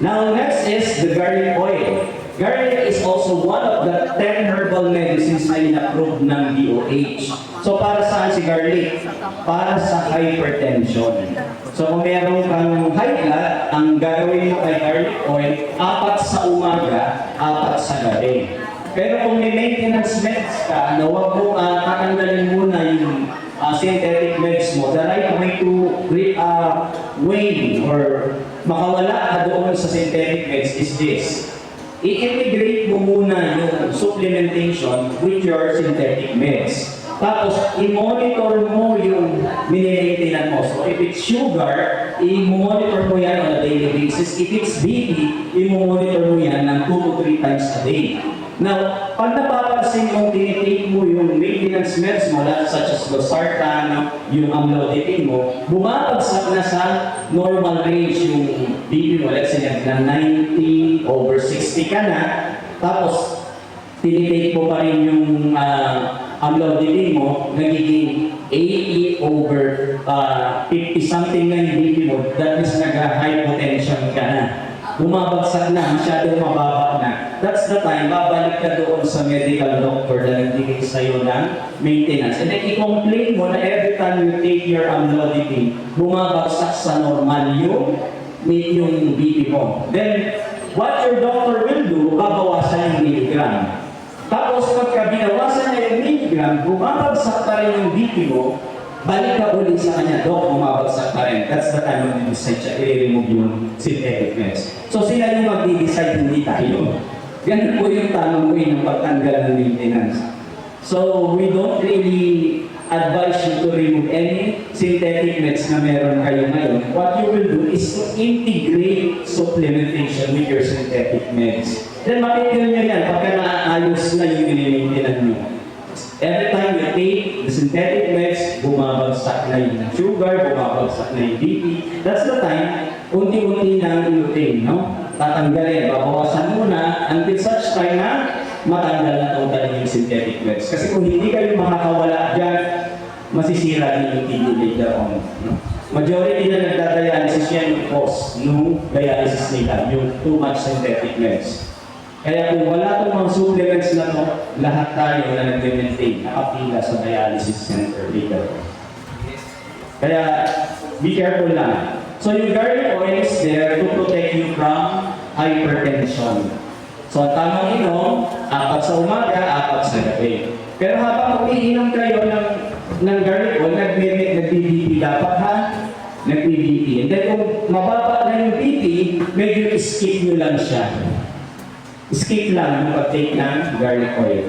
Now, next is the garlic oil. Garlic is also one of the 10 herbal medicines na in-approve ng DOH. So, para saan si garlic? Para sa hypertension. So, kung meron kang high blood, ang gagawin mo kay garlic oil, 4 sa umaga, 4 sa gabi. Pero kung may maintenance meds ka, na huwag mo tatanggalin muna yung synthetic meds mo, the right way to weigh or makawala ka doon sa synthetic meds is this. I-integrate mo muna yung supplementation with your synthetic meds. Tapos, i-monitor mo yung minimaintain mo. So, if it's sugar, i-monitor mo yan on a daily basis. If it's BP, i-monitor mo yan ng 2 to 3 times a day. Now, pag napapansin mong tinitake mo yung maintenance meds mo, such as losartan, yung amlodipine mo, bumabagsak na sa normal range yung BP mo. Let's say, na 90 over 60 ka na, tapos, tinitake mo pa rin yung amlodipine mo, nagiging 80 over 50 something na yung BP mo, that is nag-hypotension ka na. Bumabagsak na, masyadong mababa na. That's the time, babalik ka doon sa medical doctor na nagbigay sa'yo ng maintenance. And then i-complain mo na every time you take your amlodipine, bumabagsak sa normal yung BP mo. Then, what your doctor will do, babawasan yung milligram. Tapos pagka binawasan na yung milligram, bumabagsak pa rin yung BP mo, balik ka ulit sa kanya, Dok, bumabagsak pa rin. That's the time when you decide siya i-remove yung synthetic meds. So sila yung mag-decide, hindi tayo. Ganun po yung tamang way ng pagtanggal ng maintenance. So we don't really advise you to remove any synthetic meds na meron kayo ngayon. What you will do is to integrate supplementation with your synthetic meds. Then makikita nyo yan pagka naayos na yung minimaintain nyo. Every time you take the synthetic meds, bumabagsak na yung sugar, bumabagsak na yung BP. That's the time, unti-unti na inutin, no? Tatanggalin, babawasan muna until such time na matanggal na totally yung synthetic meds. Kasi kung hindi kayo makakawala dyan, masisira din yung kidney later on. No? Majority na nagdadialysis yan yung cause nung dialysis nila, yung too much synthetic meds. Kaya kung wala itong mga supplements na ito, lahat tayo na nag-maintain, nakapila sa dialysis center later. Kaya, be careful lang. So yung garlic oil is there to protect you from hypertension. So ang tamang inom, 4 sa umaga, 4 sa gabi. Pero habang umiinom kayo ng garlic oil, nag-BP dapat ha? Nag-BP. And then kung mababa na yung BP, medyo skip nyo lang siya. Skip lang yung pag-take ng garlic oil.